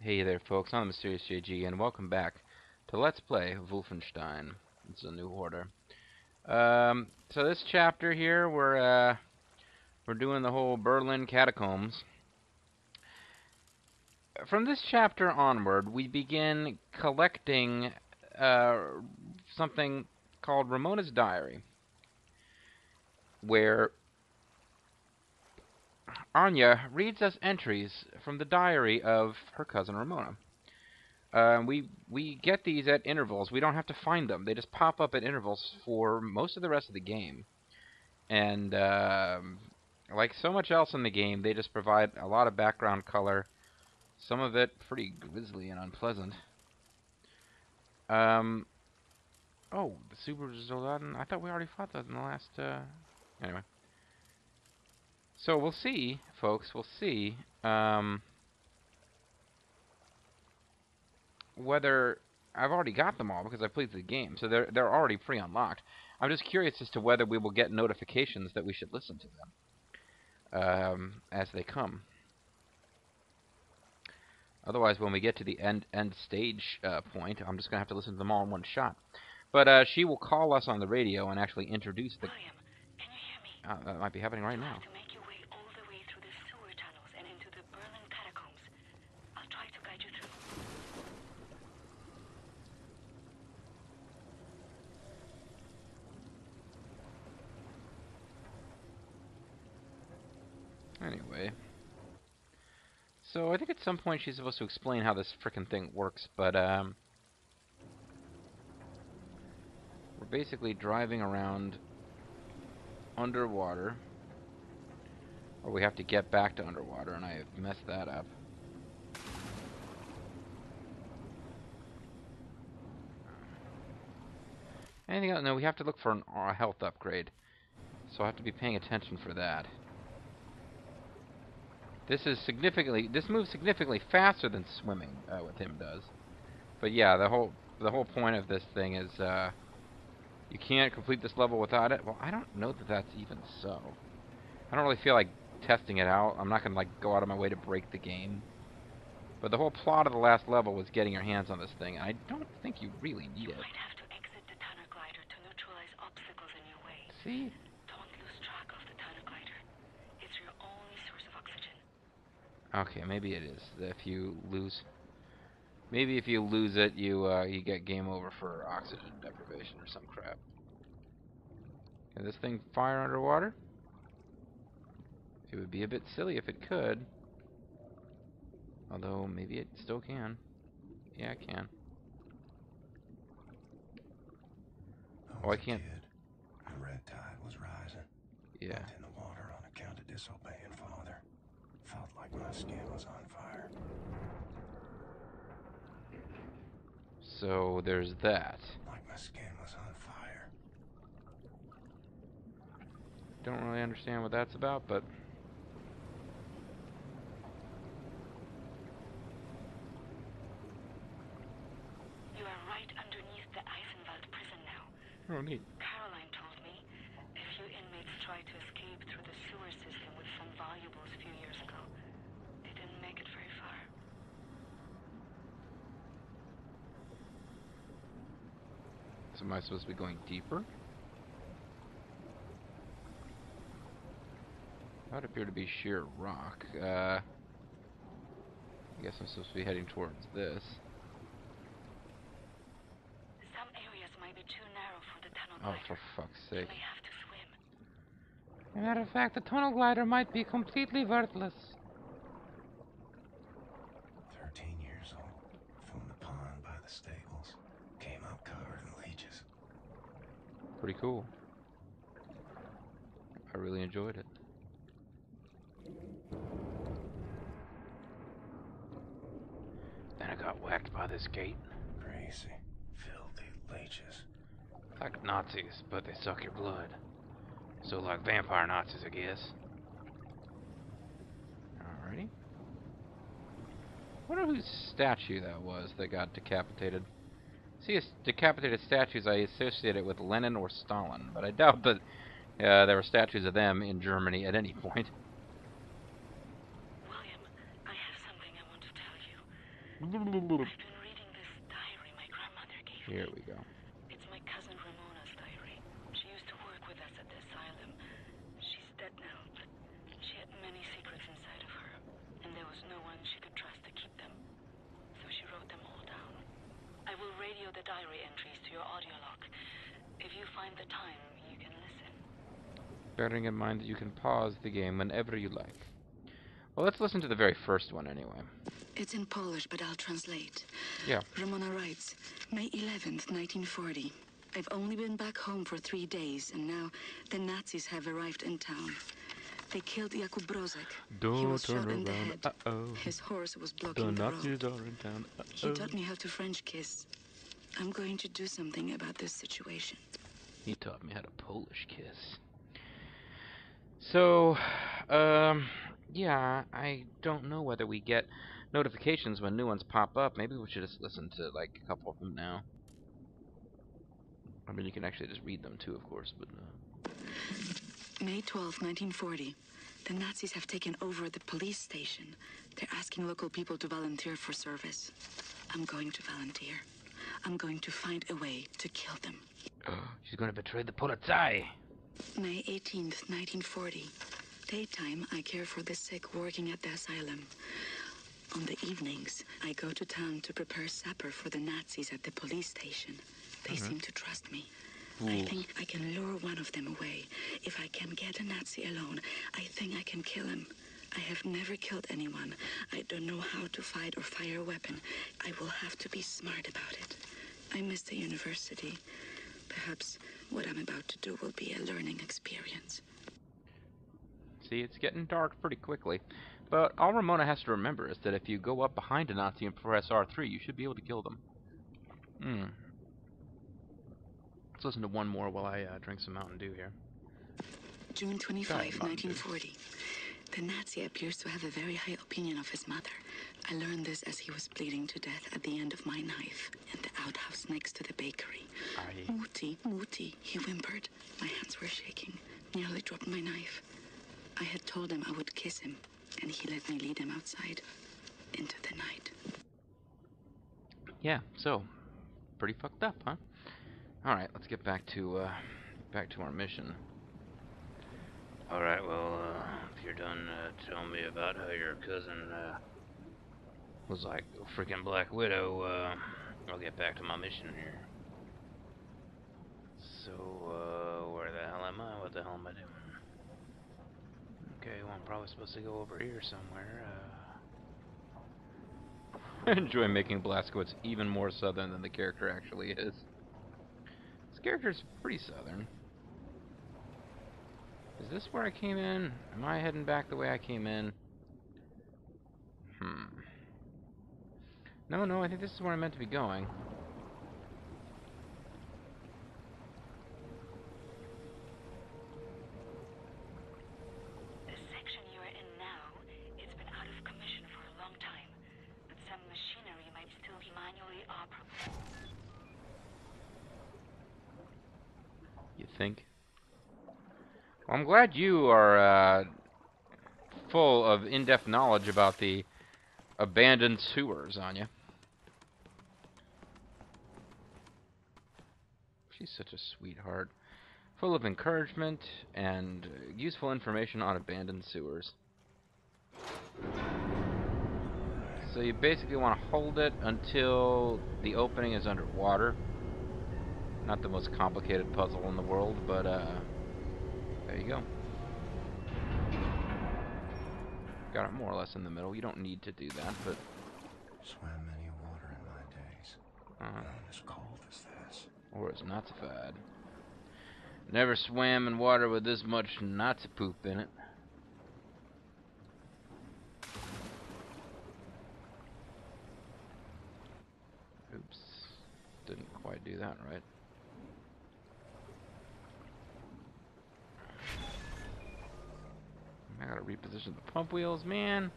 Hey there, folks. I'm the Mysterious JG, and welcome back to Let's Play Wolfenstein. It's a new order. So this chapter here, we're doing the whole Berlin catacombs. From this chapter onward, we begin collecting something called Ramona's Diary, where Anya reads us entries from the diary of her cousin Ramona. We get these at intervals. We don't have to find them. They just pop up at intervals for most of the rest of the game. And like so much else in the game, they just provide a lot of background color. Some of it pretty grisly and unpleasant. Oh, the Super Zoldan. I thought we already fought that in the last. Anyway. So we'll see, folks. We'll see. Whether I've already got them all because I played the game, so they're already pre-unlocked. I'm just curious as to whether we will get notifications that we should listen to them as they come. Otherwise, when we get to the end stage point, I'm just gonna have to listen to them all in one shot. But she will call us on the radio and actually introduce the. William, can you hear me? That might be happening right now. To make your way all the way through the sewer tunnels and into the Berlin catacombs. I'll try to guide you through. Anyway. So I think at some point she's supposed to explain how this frickin' thing works, but we're basically driving around underwater, or we have to get back to underwater, and I have messed that up. Anything else? No, we have to look for a health upgrade, so I have to be paying attention for that. This moves significantly faster than swimming with him does. But yeah, the whole point of this thing is you can't complete this level without it. Well, I don't know that that's even so. I don't really feel like testing it out. I'm not gonna like go out of my way to break the game. But the whole plot of the last level was getting your hands on this thing, and I don't think you really need it. You might have to exit the tunnel glider to neutralize obstacles in your way. See? Don't lose track of the tunnel glider. It's your only source of oxygen. Okay, maybe it is. If you lose, maybe if you lose it, you get game over for oxygen deprivation or some crap. Can this thing fire underwater? It would be a bit silly if it could. Although, maybe it still can. Yeah, it can. Oh, I can't. Kid, the red tide was rising. Yeah. Went in the water on account of disobeying father. Felt like my skin was on fire. So, there's that. Like my skin was on fire. Don't really understand what that's about, but... You are right underneath the Eisenwald prison now. Oh, neat. Caroline told me a few inmates tried to escape through the sewer system with some valuables a few years ago. They didn't make it very far. So am I supposed to be going deeper? That would appear to be sheer rock. I guess I'm supposed to be heading towards this. Some areas might be too narrow for the tunnel Oh, glider. for fuck's You sake. may have to swim. As a matter of fact, the tunnel glider might be completely worthless. 13 years old. From the pond by the stables. Came out covered in leeches. Pretty cool. I really enjoyed it. Then I got whacked by this gate. Crazy. Filthy leeches. Like Nazis, but they suck your blood. So like vampire Nazis, I guess. Alrighty. Wonder whose statue that was that got decapitated. See, decapitated statues I associate it with Lenin or Stalin, but I doubt that there were statues of them in Germany at any point. William, I have something I want to tell you. I've been reading this diary my grandmother gave me. Here we go. It's my cousin Ramona's diary. She used to work with us at the asylum. She's dead now, but she had many secrets inside of her, and there was no one she could trust to keep them. So she wrote them all down. I will radio the diary entries to your audio log. If you find the time, you can listen. Bearing in mind that you can pause the game whenever you like. Well, let's listen to the very first one anyway. It's in Polish, but I'll translate. Yeah. Ramona writes, May 11th, 1940. I've only been back home for 3 days, and now the Nazis have arrived in town. They killed Jakub Brozek. He was shot in the head. His horse was blocking the road. Are in town. He taught me how to French kiss. I'm going to do something about this situation. He taught me how to Polish kiss. So, yeah, I don't know whether we get notifications when new ones pop up. Maybe we should just listen to, like, a couple of them now. I mean, you can actually just read them, too, of course, but... May 12, 1940. The Nazis have taken over the police station. They're asking local people to volunteer for service. I'm going to volunteer. I'm going to find a way to kill them. She's going to betray the Polizei. May 18th, 1940. Daytime, I care for the sick working at the asylum. On the evenings, I go to town to prepare supper for the Nazis at the police station. They seem to trust me. I think I can lure one of them away. If I can get a Nazi alone, I think I can kill him. I have never killed anyone. I don't know how to fight or fire a weapon. I will have to be smart about it. I miss the university. Perhaps what I'm about to do will be a learning experience. See, it's getting dark pretty quickly. But all Ramona has to remember is that if you go up behind a Nazi and press R3, you should be able to kill them. Let's listen to one more while I drink some Mountain Dew here. June 25, 1940. The Nazi appears to have a very high opinion of his mother. I learned this as he was bleeding to death at the end of my knife in the outhouse next to the bakery. Mutti, Mutti, he whimpered. My hands were shaking, nearly dropped my knife. I had told him I would kiss him, and he let me lead him outside into the night. Yeah, so pretty fucked up, huh? All right, let's get back to our mission. All right, well, if you're done telling me about how your cousin was like a freaking Black Widow, I'll get back to my mission here. So, where the hell am I? What the hell am I doing? Okay, well, I'm probably supposed to go over here somewhere. I enjoy making Blazkowicz even more southern than the character actually is. This character's pretty southern. Is this where I came in? Am I heading back the way I came in? No, I think this is where I'm meant to be going. The section you're in now, it's been out of commission for a long time, but some machinery might still be manually operable. You think? Well, I'm glad you are full of in-depth knowledge about the abandoned sewers, Anya. She's such a sweetheart. Full of encouragement and useful information on abandoned sewers. So you basically want to hold it until the opening is underwater. Not the most complicated puzzle in the world, but there you go. Got it more or less in the middle. You don't need to do that, but... Swam many water in my days. None as cold as this. Or as Nazified. Never swam in water with this much Nazi poop in it. Oops. Didn't quite do that right. I gotta reposition the pump wheels, man.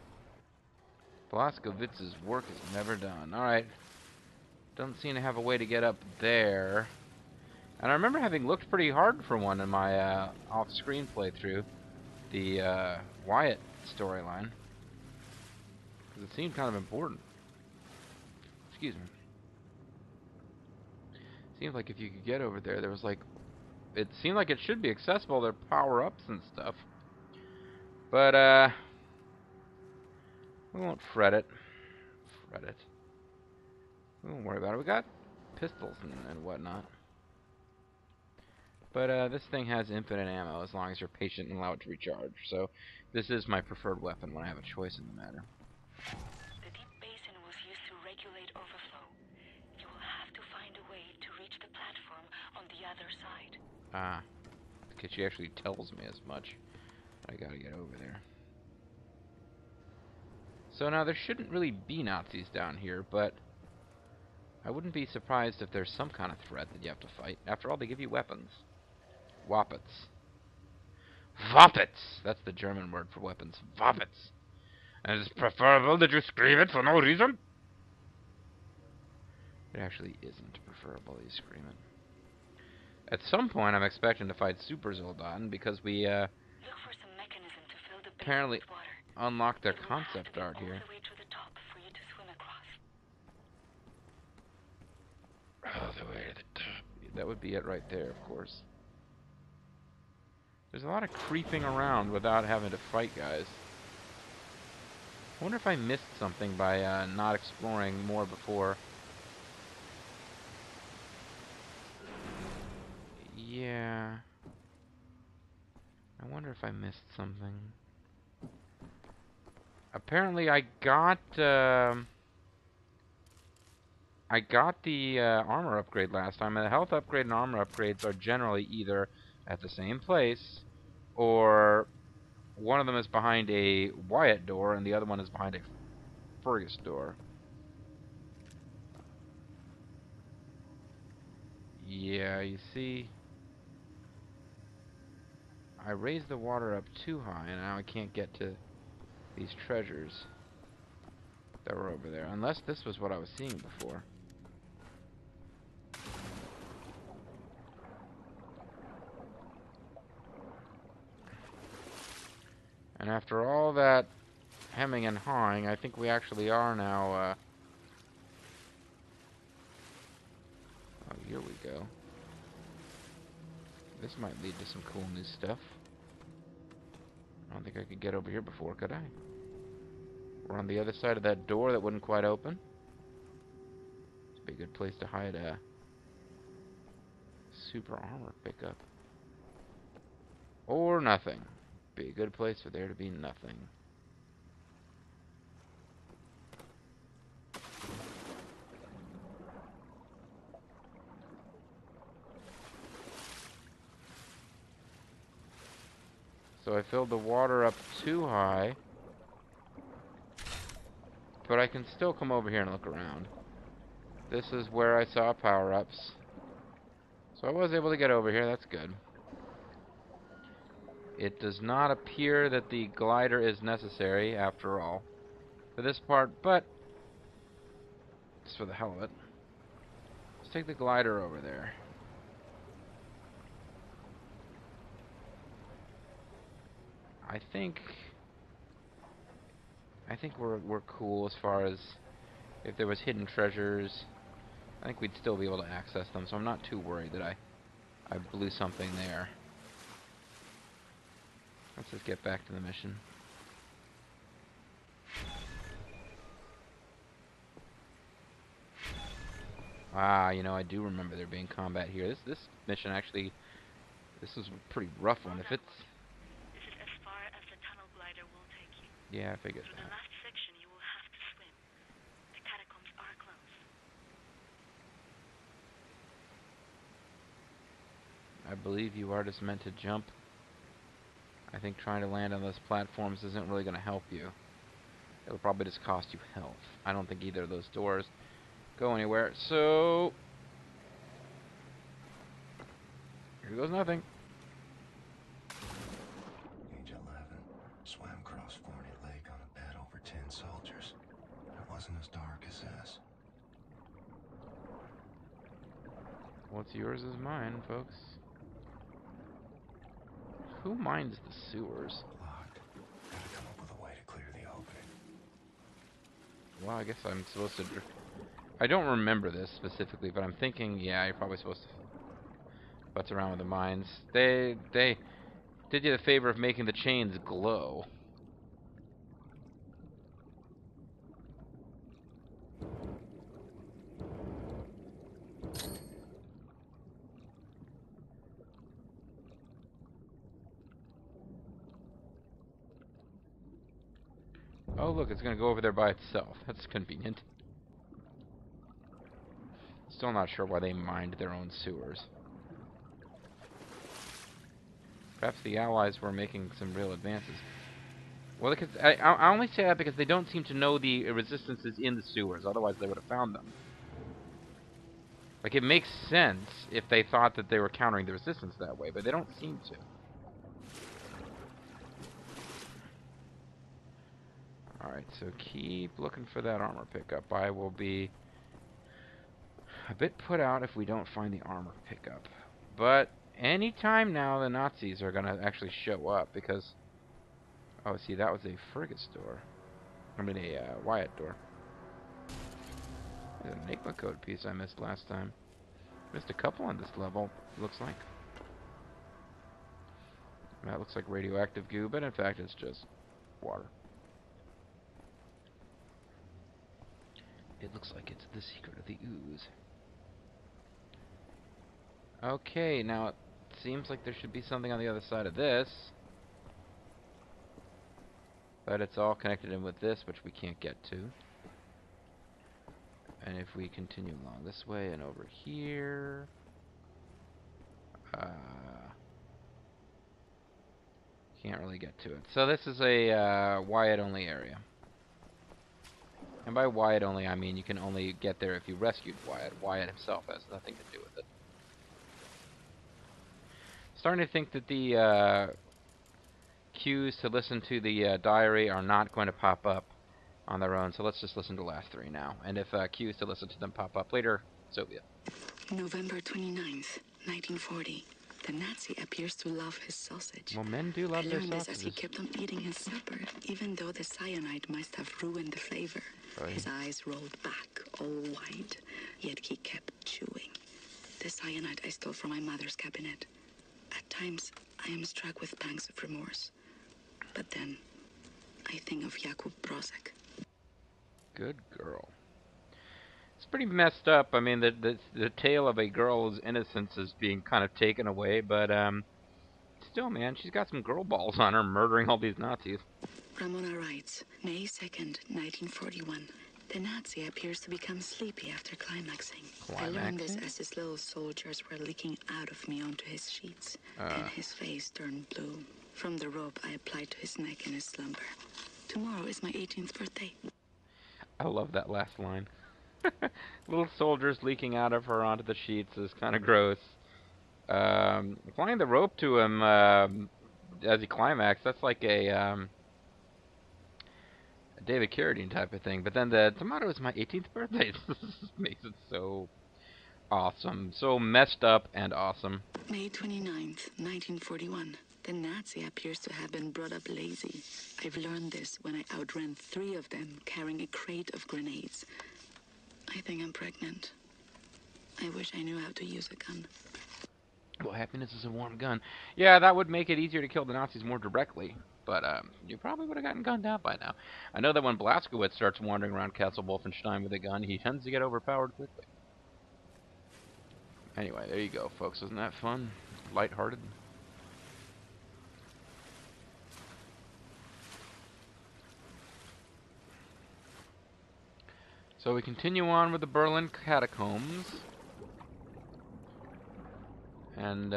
Blazkowicz's work is never done. Alright. Don't seem to have a way to get up there. And I remember having looked pretty hard for one in my off-screen playthrough. The Wyatt storyline. Because it seemed kind of important. Excuse me. Seems like if you could get over there, there was like... It seemed like it should be accessible. There are power-ups and stuff. But, we won't fret it. We won't worry about it. We got pistols and whatnot. But, this thing has infinite ammo as long as you're patient and allow it to recharge. So, this is my preferred weapon when I have a choice in the matter. The deep basin was used to regulate overflow. You will have to find a way to reach the platform on the other side. Ah. Because she actually tells me as much. I gotta get over there. So now there shouldn't really be Nazis down here, but I wouldn't be surprised if there's some kind of threat that you have to fight. After all, they give you weapons. Wappets. Wappets! That's the German word for weapons. Wappets. And it's preferable that you scream it for no reason? It actually isn't preferable you scream it. At some point, I'm expecting to fight Super Zoldan because we, Look for some mechanism to fill the basin apparently with water. unlocked their It will have concept to be art all here. the way to the top for you to swim across. All the way to the top. That would be it right there, of course. There's a lot of creeping around without having to fight guys. I wonder if I missed something by not exploring more before. Yeah. I wonder if I missed something. Apparently I got the armor upgrade last time, and the health upgrade and armor upgrades are generally either at the same place, or one of them is behind a Wyatt door, and the other one is behind a Fergus door. Yeah, you see, I raised the water up too high, and now I can't get to these treasures that were over there, unless this was what I was seeing before. And after all that hemming and hawing, I think we actually are now, oh, here we go. This might lead to some cool new stuff. I don't think I could get over here before, could I? We're on the other side of that door that wouldn't quite open. This would be a good place to hide a super armor pickup. Or nothing. Be a good place for there to be nothing. So I filled the water up too high. But I can still come over here and look around. This is where I saw power-ups. So I was able to get over here, that's good. It does not appear that the glider is necessary, after all, for this part, but just for the hell of it. Let's take the glider over there. I think we're cool as far as if there was hidden treasures. I think we'd still be able to access them, so I'm not too worried that I blew something there. Let's just get back to the mission. Ah, you know, I do remember there being combat here. This mission actually, this was a pretty rough one. If it's... This is as far as the tunnel glider will take you. Yeah, I figured Through the that. last section, you will have to swim. The catacombs are close. I believe you are just meant to jump. I think trying to land on those platforms isn't really going to help you. It'll probably just cost you health. I don't think either of those doors go anywhere, so... Here goes nothing. Age 11. Swam across Forney Lake on a bed over 10 soldiers. It wasn't as dark as this. What's yours is mine, folks. Who minds the sewers? Locked. Gotta come up with a way to clear the opening. Well, I guess I'm supposed to I don't remember this specifically, but I'm thinking, yeah, you're probably supposed to futz around with the mines. They did you the favor of making the chains glow. Oh, look, it's going to go over there by itself. That's convenient. Still not sure why they mined their own sewers. Perhaps the Allies were making some real advances. Well, because I only say that because they don't seem to know the resistances in the sewers. Otherwise, they would have found them. Like, it makes sense if they thought that they were countering the resistance that way, but they don't seem to. Alright, so keep looking for that armor pickup. I will be a bit put out if we don't find the armor pickup. But anytime now the Nazis are going to actually show up because... Oh, see, that was a Frigate's door. I mean, a Wyatt door. There's an Enigma code piece I missed last time. Missed a couple on this level, looks like. That looks like radioactive goo, but in fact it's just water. It looks like it's the secret of the ooze. Okay, now it seems like there should be something on the other side of this. But it's all connected in with this, which we can't get to. And if we continue along this way and over here... can't really get to it. So this is a Wyatt-only area. And by Wyatt only, I mean you can only get there if you rescued Wyatt. Wyatt himself has nothing to do with it. Starting to think that the cues to listen to the diary are not going to pop up on their own, so let's just listen to the last three now. And if cues to listen to them pop up later, so be it. November 29th, 1940. The Nazi appears to love his sausage. Well, men do love their I learned this as he sausages. kept on eating his supper, even though the cyanide must have ruined the flavor. Right. His eyes rolled back, all wide, yet he kept chewing. The cyanide I stole from my mother's cabinet. At times, I am struck with pangs of remorse. But then, I think of Jakub Brozek. Good girl. It's pretty messed up. I mean, the tale of a girl's innocence is being kind of taken away, but still, man, she's got some girl balls on her, murdering all these Nazis. Ramona writes, May 2nd, 1941. The Nazi appears to become sleepy after climaxing. I learned this as his little soldiers were leaking out of me onto his sheets. Then his face turned blue. From the rope I applied to his neck in his slumber. Tomorrow is my 18th birthday. I love that last line. Little soldiers leaking out of her onto the sheets is kind of gross. Applying the rope to him as he climaxed, that's like a David Carradine type of thing. But then the tomato is my 18th birthday. This makes it so awesome. So messed up and awesome. May 29th, 1941. The Nazi appears to have been brought up lazy. I've learned this when I outran 3 of them carrying a crate of grenades. I think I'm pregnant. I wish I knew how to use a gun. Well, happiness is a warm gun. Yeah, that would make it easier to kill the Nazis more directly. But you probably would have gotten gunned out by now. I know that when Blazkowicz starts wandering around Castle Wolfenstein with a gun, he tends to get overpowered quickly. Anyway, there you go, folks. Isn't that fun? Lighthearted. So we continue on with the Berlin catacombs. And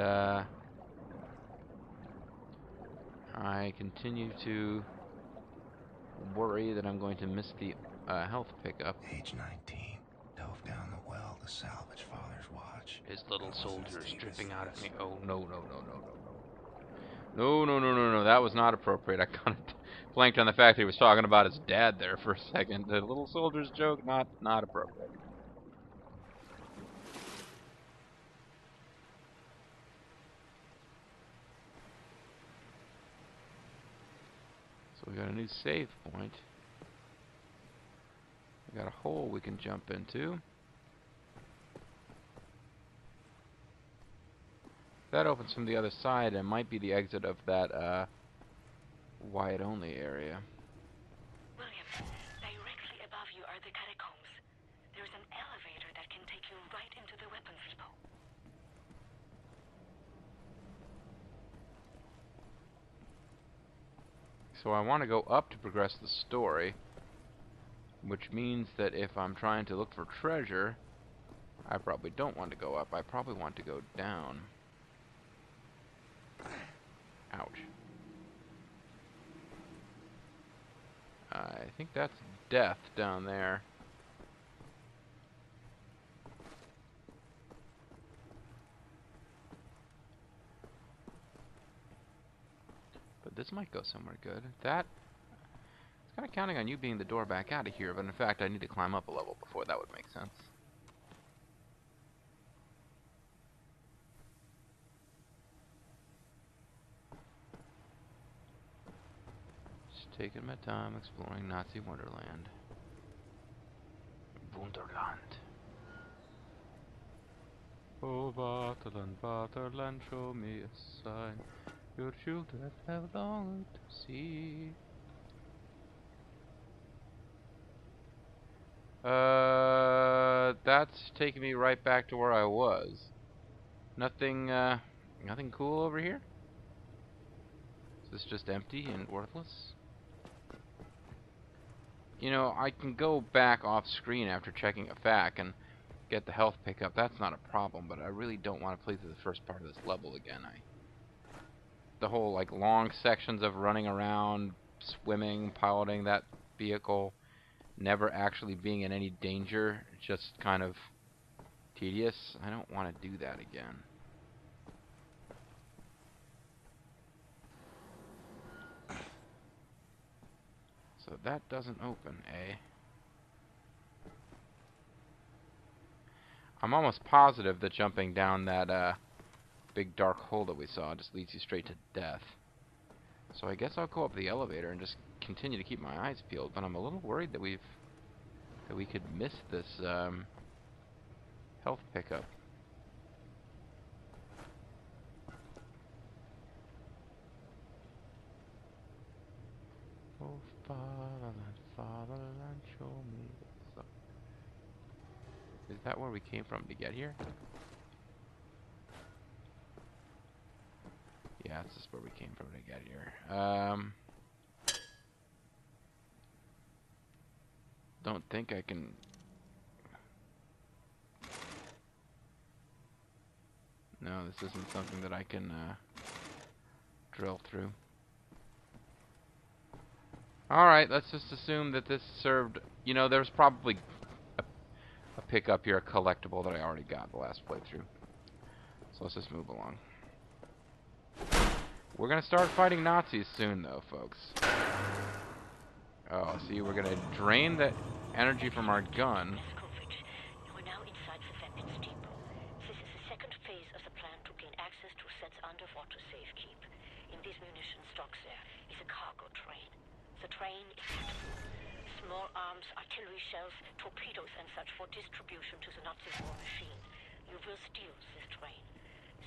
I continue to worry that I'm going to miss the health pickup. Age 19, dove down the well to salvage father's watch. His little soldiers dripping out of me. Oh, no, no, no, no, no, no. No, no, no, no, no. That was not appropriate. I kind of blanked on the fact that he was talking about his dad there for a second. The little soldier's joke, not appropriate. So we got a new save point. We got a hole we can jump into. That opens from the other side and might be the exit of that wide-only area. William, directly above you are the catacombs. There's an elevator that can take you right into the weapons depot. So I want to go up to progress the story, which means that if I'm trying to look for treasure, I probably don't want to go up. I probably want to go down. Ouch. I think that's death down there. But this might go somewhere good. That... It's kind of counting on you being the door back out of here, but in fact I need to climb up a level before that would make sense. Just taking my time exploring Nazi Wonderland. Wunderland. Oh, Vaterland, Vaterland, show me a sign. Your children have longed to see. That's taking me right back to where I was. Nothing, nothing cool over here? Is this just empty and worthless? You know, I can go back off screen after checking a fac and get the health pickup. That's not a problem, but I really don't want to play through the first part of this level again. The whole, like, long sections of running around, swimming, piloting that vehicle, never actually being in any danger, just kind of tedious. I don't want to do that again. So that doesn't open, eh? I'm almost positive that jumping down that big dark hole that we saw just leads you straight to death. So I guess I'll go up the elevator and just continue to keep my eyes peeled, but I'm a little worried that we could miss this health pickup. Oh, fatherland, show me what's up. Is that where we came from to get here? Yeah, this is where we came from to get here. Don't think I can... No, this isn't something that I can drill through. Alright, let's just assume that this served... You know, there's probably a pickup here, a collectible that I already got the last playthrough. So let's just move along. We're gonna start fighting Nazis soon, though, folks. Oh, see, we're gonna drain the energy from our gun. You are now inside the weapons depot. This is the second phase of the plan to gain access to Set's underwater safekeep. In these munition stocks there is a cargo train. The train is packed. Small arms, artillery shells, torpedoes and such for distribution to the Nazi war machine. You will steal this train.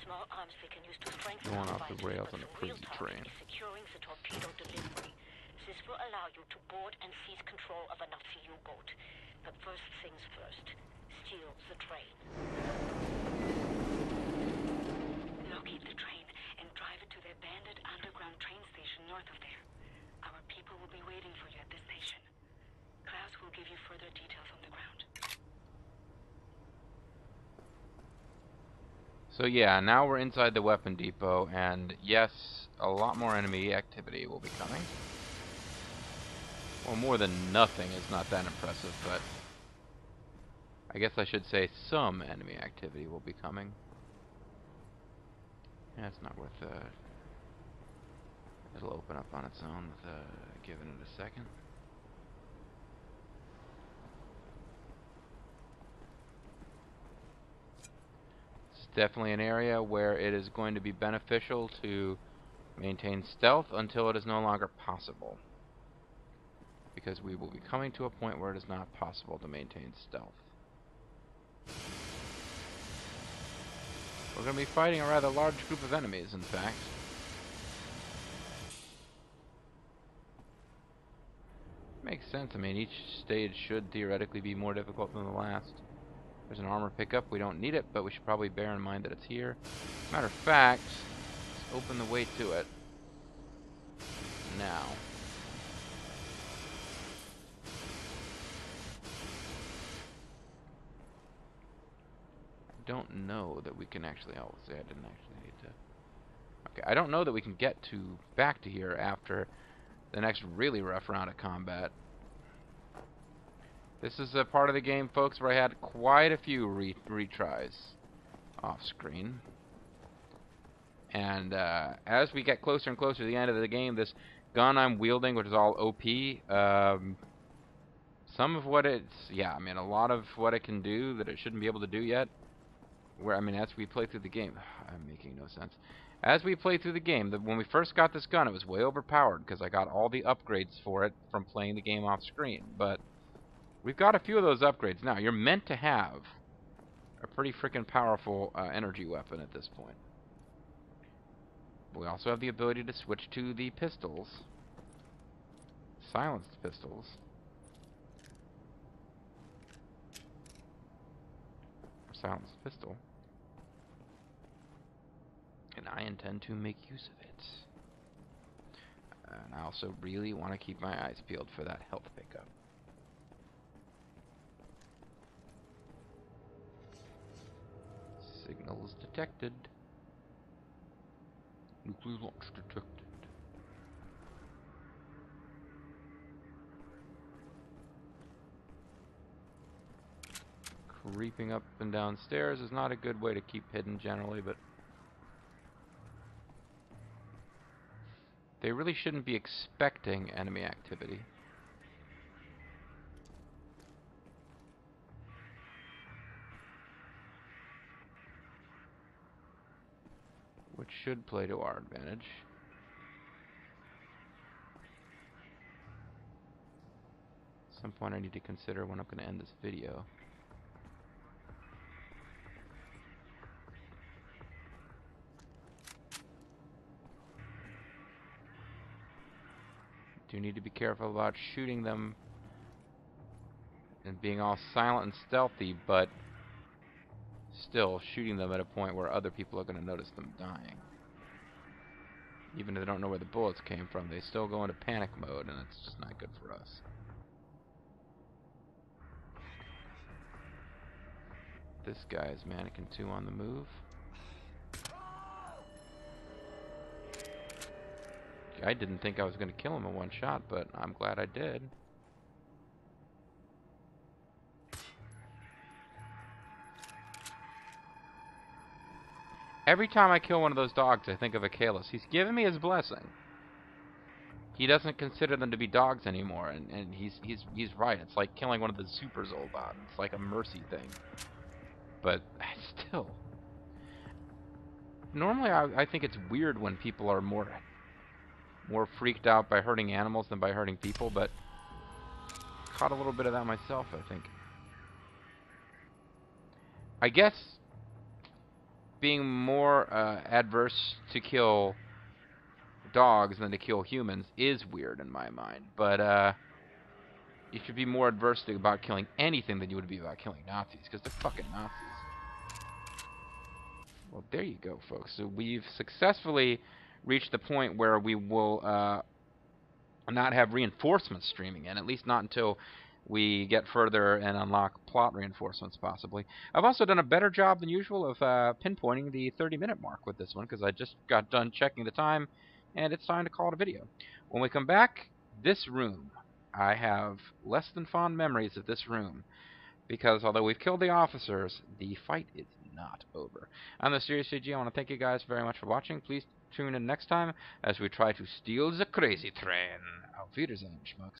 Small arms they can use to strengthen Going our off the fight, rails but on the the real crazy target train. is securing the torpedo delivery. This will allow you to board and seize control of a Nazi U-boat. But first things first, steal the train. Locate the train and drive it to the abandoned underground train station north of there. Our people will be waiting for you at the station. Klaus will give you further details on the ground. So yeah, now we're inside the weapon depot, and yes, a lot more enemy activity will be coming. Well, more than nothing is not that impressive, but I guess I should say some enemy activity will be coming. Yeah, it's not worth it'll open up on its own with giving it a second. It's definitely an area where it is going to be beneficial to maintain stealth until it is no longer possible. because we will be coming to a point where it is not possible to maintain stealth. We're going to be fighting a rather large group of enemies, in fact. Makes sense. I mean, each stage should theoretically be more difficult than the last. There's an armor pickup. We don't need it, but we should probably bear in mind that it's here. Matter of fact, let's open the way to it now. I don't know that we can actually... Oh, see, I didn't actually need to... Okay, I don't know that we can get back to here after the next really rough round of combat. This is a part of the game, folks, where I had quite a few retries off screen. And as we get closer and closer to the end of the game, this gun I'm wielding, which is all OP, some of what it's... Yeah, I mean, a lot of what it can do that it shouldn't be able to do yet. Where, I mean, as we play through the game... I'm making no sense. As we play through the game, when we first got this gun, it was way overpowered because I got all the upgrades for it from playing the game off screen. But we've got a few of those upgrades now. You're meant to have a pretty freaking powerful energy weapon at this point. We also have the ability to switch to the pistols. Silenced pistols. Silenced pistol. And I intend to make use of it. And I also really want to keep my eyes peeled for that health pickup. Signals detected. Nuclear launch detected. Creeping up and down stairs is not a good way to keep hidden generally, but they really shouldn't be expecting enemy activity. Which should play to our advantage. At some point I need to consider when I'm going to end this video. Do need to be careful about shooting them and being all silent and stealthy, but still shooting them at a point where other people are going to notice them dying. Even if they don't know where the bullets came from, they still go into panic mode, and it's just not good for us. This guy is Mannequin 2 on the move. I didn't think I was going to kill him in one shot, but I'm glad I did. Every time I kill one of those dogs, I think of Achilles. He's given me his blessing. He doesn't consider them to be dogs anymore, and he's right. It's like killing one of the super Zoldan. It's like a mercy thing. But still, normally I think it's weird when people are more freaked out by hurting animals than by hurting people, but caught a little bit of that myself, I think. I guess being more adverse to kill dogs than to kill humans is weird in my mind, but you should be more adverse about killing anything than you would be about killing Nazis, because they're fucking Nazis. Well, there you go, folks. So we've successfully reached the point where we will not have reinforcements streaming in, at least not until we get further and unlock plot reinforcements, possibly. I've also done a better job than usual of pinpointing the 30-minute mark with this one, because I just got done checking the time, and it's time to call it a video. When we come back, this room. I have less than fond memories of this room, because although we've killed the officers, the fight is not over. I'm the Serious CG. I want to thank you guys very much for watching. Please tune in next time as we try to steal the crazy train. Auf Wiedersehen, schmucks.